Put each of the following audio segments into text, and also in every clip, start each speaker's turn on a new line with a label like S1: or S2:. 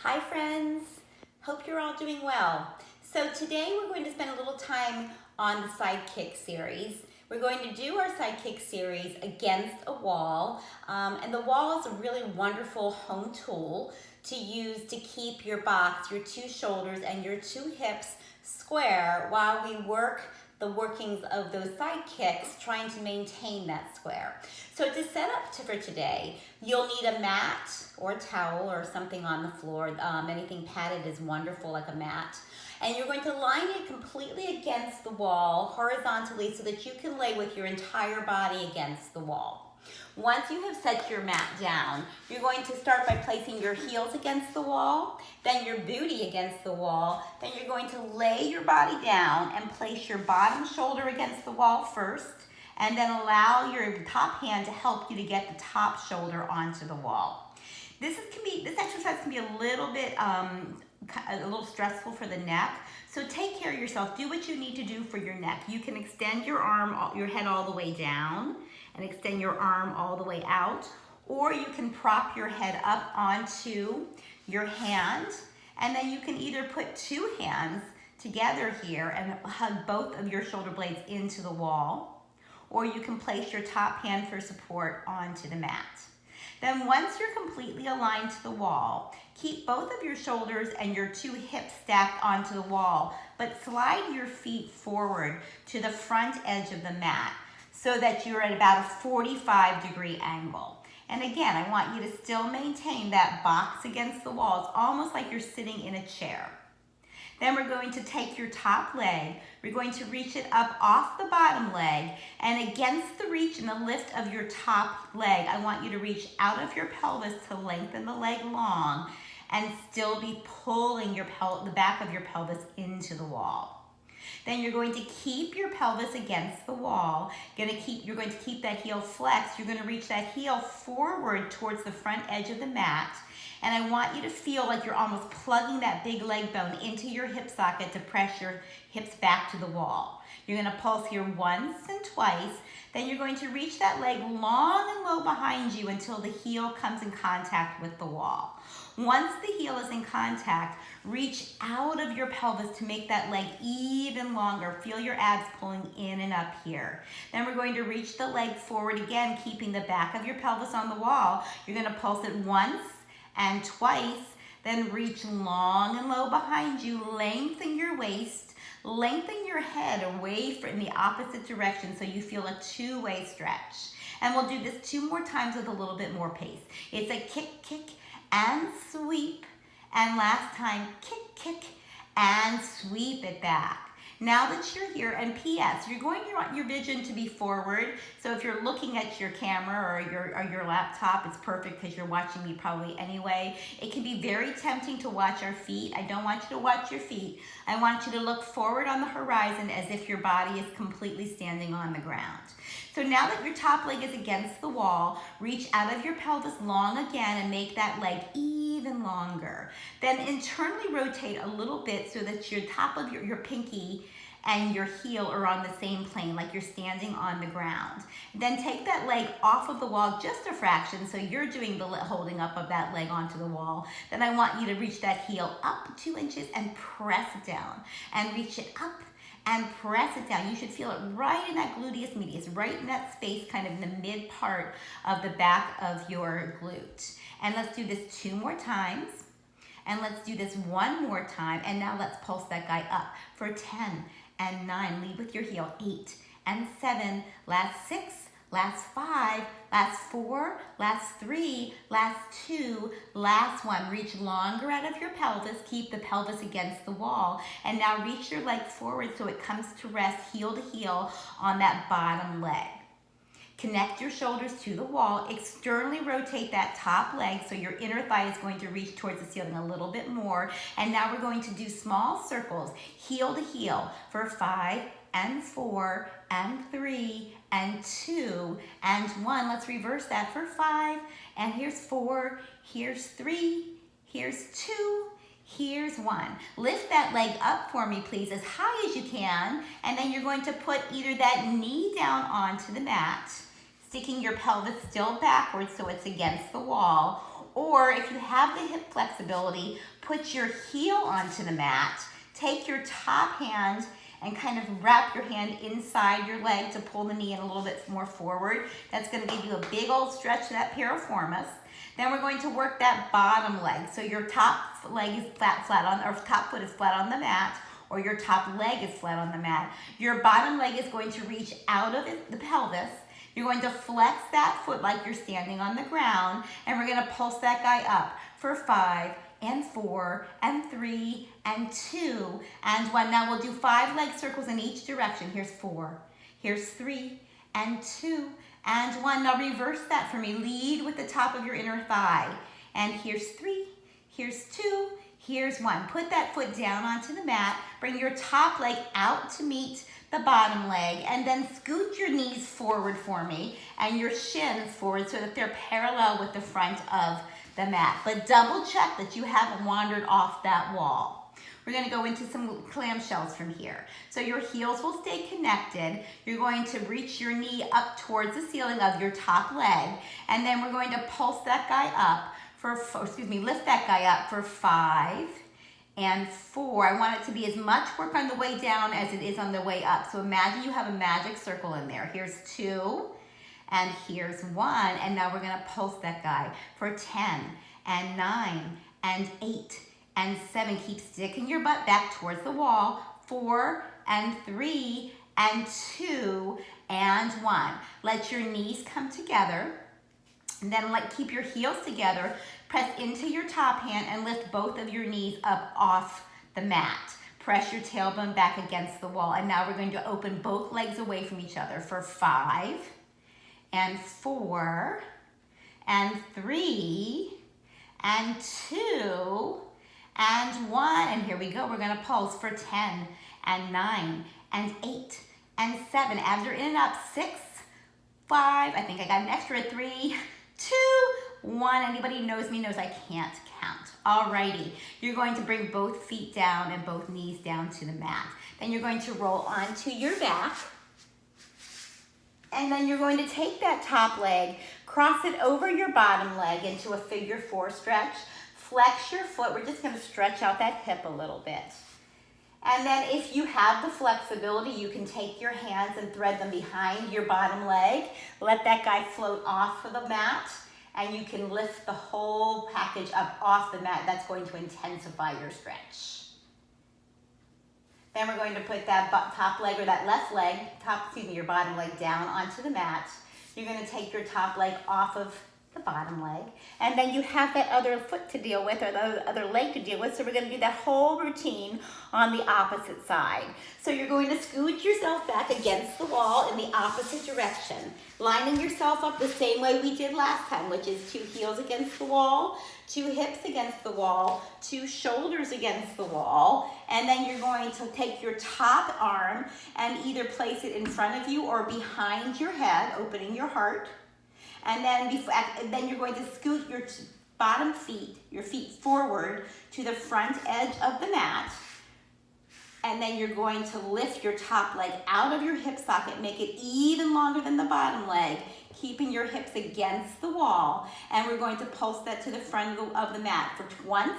S1: Hi friends, hope you're all doing well. So today we're going to spend a little time on the side kick series. We're going to do our side kick series against a wall, and the wall is a really wonderful home tool to use to keep your box, your two shoulders and your two hips square while we work the workings of those side kicks, trying to maintain that square. So to set up for today, you'll need a mat or a towel or something on the floor. Anything padded is wonderful, like a mat. And you're going to line it completely against the wall horizontally so that you can lay with your entire body against the wall. Once you have set your mat down, you're going to start by placing your heels against the wall, then your booty against the wall, then you're going to lay your body down and place your bottom shoulder against the wall first, and then allow your top hand to help you to get the top shoulder onto the wall. This exercise can be a little bit a little stressful for the neck, so take care of yourself. Do what you need to do for your neck. You can extend your head all the way down and extend your arm all the way out, or you can prop your head up onto your hand, and then you can either put two hands together here and hug both of your shoulder blades into the wall, or you can place your top hand for support onto the mat. Then once you're completely aligned to the wall, keep both of your shoulders and your two hips stacked onto the wall, but slide your feet forward to the front edge of the mat so that you're at about a 45-degree angle. And again, I want you to still maintain that box against the wall. It's almost like you're sitting in a chair. Then we're going to take your top leg, we're going to reach it up off the bottom leg, and against the reach and the lift of your top leg, I want you to reach out of your pelvis to lengthen the leg long and still be pulling the back of your pelvis into the wall. Then you're going to keep your pelvis against the wall. You're going to keep that heel flexed. You're going to reach that heel forward towards the front edge of the mat. And I want you to feel like you're almost plugging that big leg bone into your hip socket to press your hips back to the wall. You're going to pulse here once and twice. Then you're going to reach that leg long and low behind you until the heel comes in contact with the wall. Once the heel is in contact, reach out of your pelvis to make that leg even longer. Feel your abs pulling in and up here. Then we're going to reach the leg forward again, keeping the back of your pelvis on the wall. You're going to pulse it once and twice, then reach long and low behind you, lengthen your waist, lengthen your head away in the opposite direction so you feel a two-way stretch. And we'll do this 2 more times with a little bit more pace. It's a kick, kick, and sweep, and last time, kick, kick, and sweep it back. Now that you're here, and P.S., you're going to want your vision to be forward, so if you're looking at your camera or your laptop, it's perfect because you're watching me probably anyway. It can be very tempting to watch our feet. I don't want you to watch your feet. I want you to look forward on the horizon as if your body is completely standing on the ground. So now that your top leg is against the wall, reach out of your pelvis long again and make that leg even longer. Then internally rotate a little bit so that your top of your pinky and your heel are on the same plane, like you're standing on the ground. Then take that leg off of the wall just a fraction, so you're doing the holding up of that leg onto the wall. Then I want you to reach that heel up 2 inches and press it down, and reach it up and press it down. You should feel it right in that gluteus medius, right in that space, kind of in the mid part of the back of your glute. And let's do this 2 more times. And let's do this 1 more time. And now let's pulse that guy up for 10 and 9. Lead with your heel. 8 and 7. Last 6. Last 5, last 4, last 3, last 2, last 1. Reach longer out of your pelvis. Keep the pelvis against the wall. And now reach your leg forward so it comes to rest heel to heel on that bottom leg. Connect your shoulders to the wall. Externally rotate that top leg so your inner thigh is going to reach towards the ceiling a little bit more. And now we're going to do small circles, heel to heel, for 5 and 4 and 3 and 2 and 1. Let's reverse that for 5. And here's 4, here's 3, here's 2, here's 1. Lift that leg up for me, please, as high as you can. And then you're going to put either that knee down onto the mat, sticking your pelvis still backwards so it's against the wall, Or if you have the hip flexibility, put your heel onto the mat, take your top hand and kind of wrap your hand inside your leg to pull the knee in a little bit more forward. That's gonna give you a big old stretch to that piriformis. Then we're going to work that bottom leg. So your top leg is flat on, or top foot is flat on the mat, or your top leg is flat on the mat. Your bottom leg is going to reach out of the pelvis. You're going to flex that foot like you're standing on the ground, and we're gonna pulse that guy up for 5 and 4 and 3 and 2 and 1. Now we'll do 5 leg circles in each direction. Here's 4, here's 3 and 2 and 1. Now reverse that for me. Lead with the top of your inner thigh. And here's 3, here's 2, here's 1. Put that foot down onto the mat. Bring your top leg out to meet the bottom leg, and then scoot your knees forward for me and your shins forward so that they're parallel with the front of the mat. But double check that you haven't wandered off that wall. We're gonna go into some clamshells from here. So your heels will stay connected. You're going to reach your knee up towards the ceiling of your top leg, and then we're going to pulse that guy up lift that guy up for 5 and 4. I want it to be as much work on the way down as it is on the way up. So imagine you have a magic circle in there. Here's 2, and here's 1. And now we're gonna pulse that guy for 10 and 9 and 8 and 7. Keep sticking your butt back towards the wall. 4 and 3 and 2 and 1. Let your knees come together. And then keep your heels together. Press into your top hand and lift both of your knees up off the mat. Press your tailbone back against the wall. And now we're going to open both legs away from each other for 5 and 4 and 3 and 2 and 1. And here we go. We're going to pulse for 10 and 9 and 8 and 7. Abs are in and up. 6, 5. I think I got an extra 3, 2, 1. Anybody who knows me knows I can't count. Alrighty, you're going to bring both feet down and both knees down to the mat. Then you're going to roll onto your back. And then you're going to take that top leg, cross it over your bottom leg into a figure 4 stretch. Flex your foot. We're just gonna stretch out that hip a little bit. And then if you have the flexibility, you can take your hands and thread them behind your bottom leg. Let that guy float off of the mat, and you can lift the whole package up off the mat. That's going to intensify your stretch. Then we're going to put that top leg, or that left leg, your bottom leg down onto the mat. You're going to take your top leg off of the bottom leg, and then you have that other foot to deal with, or the other leg to deal with. So we're going to do that whole routine on the opposite side. So you're going to scoot yourself back against the wall in the opposite direction, lining yourself up the same way we did last time, which is 2 heels against the wall, 2 hips against the wall, 2 shoulders against the wall, and then you're going to take your top arm and either place it in front of you or behind your head, opening your heart. And then you're going to scoot your bottom feet, your feet forward to the front edge of the mat. And then you're going to lift your top leg out of your hip socket, make it even longer than the bottom leg, keeping your hips against the wall. And we're going to pulse that to the front of the mat for once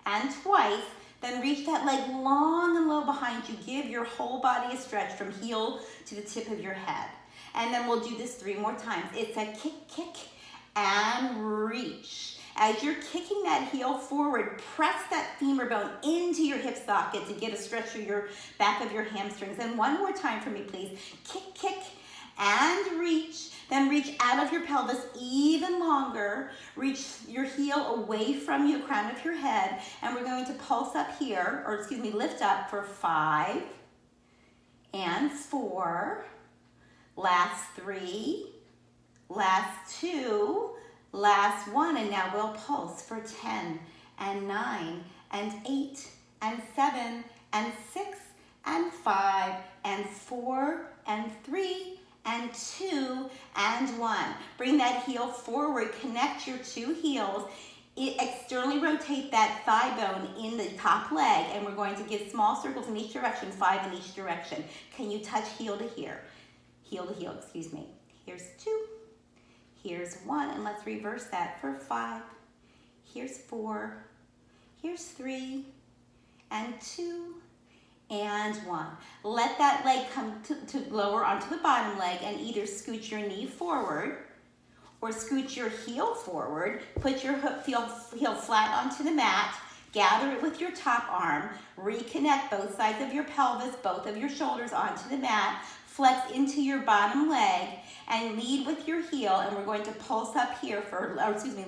S1: and twice. Then reach that leg long and low behind you. Give your whole body a stretch from heel to the tip of your head. And then we'll do this 3 more times. It's a kick, kick, and reach. As you're kicking that heel forward, press that femur bone into your hip socket to get a stretch through your back of your hamstrings. And one more time for me, please. Kick, kick, and reach. Then reach out of your pelvis even longer. Reach your heel away from your crown of your head. And we're going to pulse up here, lift up for 5 and 4. Last 3, last 2, last 1, and now we'll pulse for 10 and 9 and 8 and 7 and 6 and 5 and 4 and 3 and 2 and 1. Bring that heel forward, connect your 2 heels. Externally rotate that thigh bone in the top leg, and we're going to give small circles in each direction, 5 in each direction. Can you touch heel to here? Heel to heel, Here's 2, here's 1, and let's reverse that for 5 here's 4, here's 3, and 2, and 1. Let that leg come to lower onto the bottom leg and either scoot your knee forward or scoot your heel forward. Put your heel flat onto the mat. Gather it with your top arm. Reconnect both sides of your pelvis, both of your shoulders onto the mat. Flex into your bottom leg and lead with your heel. And we're going to pulse up here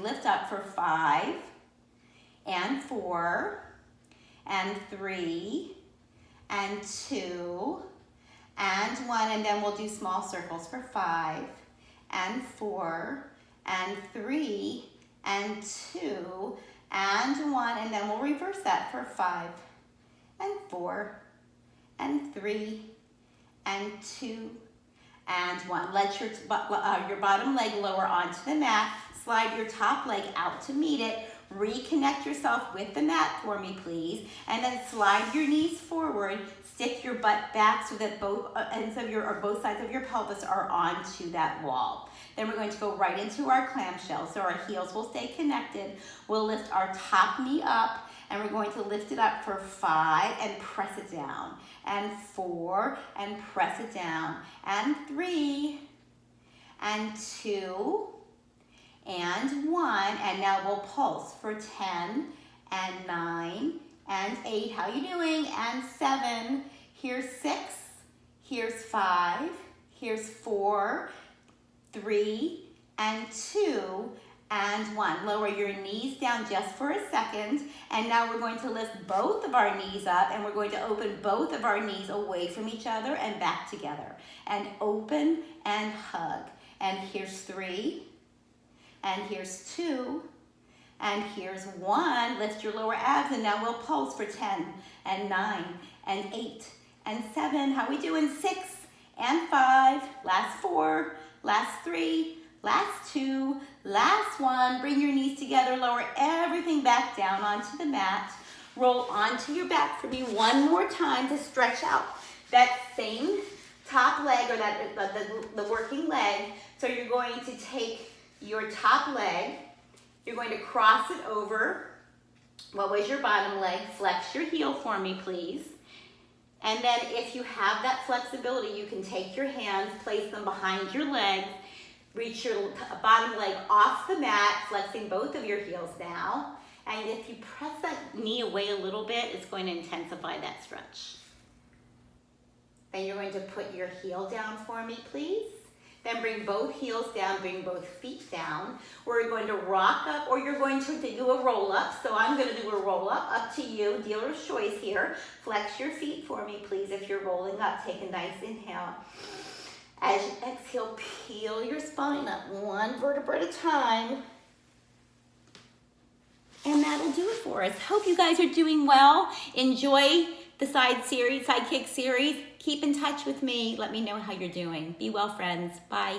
S1: lift up for 5 and 4 and 3 and 2 and 1, and then we'll do small circles for 5 and 4 and 3 and 2 and 1, and then we'll reverse that for 5 and 4 and 3 and 2 and 1. Let your bottom leg lower onto the mat. Slide your top leg out to meet it. Reconnect yourself with the mat for me, please. And then slide your knees forward. Stick your butt back so that both sides of your pelvis are onto that wall. Then we're going to go right into our clamshell. So our heels will stay connected. We'll lift our top knee up, and we're going to lift it up for 5 and press it down. And 4 and press it down. And 3 and 2 and 1, and now we'll pulse for 10 and 9 and 8. How you doing? And 7. Here's 6. Here's 5. Here's 4, 3, and 2, and 1. Lower your knees down just for a second, and now we're going to lift both of our knees up, and we're going to open both of our knees away from each other and back together. And open and hug. And here's 3. And here's 2, and here's 1. Lift your lower abs, and now we'll pulse for 10 and 9 and 8 and 7. How we doing? 6 and 5. Last 4, last 3, last 2, last 1. Bring your knees together. Lower everything back down onto the mat. Roll onto your back for me one more time to stretch out that same top leg, or the working leg. So you're going to take your top leg, you're going to cross it over. What was your bottom leg? Flex your heel for me, please. And then if you have that flexibility, you can take your hands, place them behind your legs, reach your bottom leg off the mat, flexing both of your heels now. And if you press that knee away a little bit, it's going to intensify that stretch. Then you're going to put your heel down for me, please. Then bring both heels down, bring both feet down. We're going to rock up, or you're going to do a roll up. So I'm going to do a roll up to you, dealer's choice here. Flex your feet for me, please. If you're rolling up, take a nice inhale. As you exhale, peel your spine up one vertebra at a time. And that'll do it for us. Hope you guys are doing well. Enjoy the side kick series. Keep in touch with me. Let me know how you're doing. Be well, friends. Bye.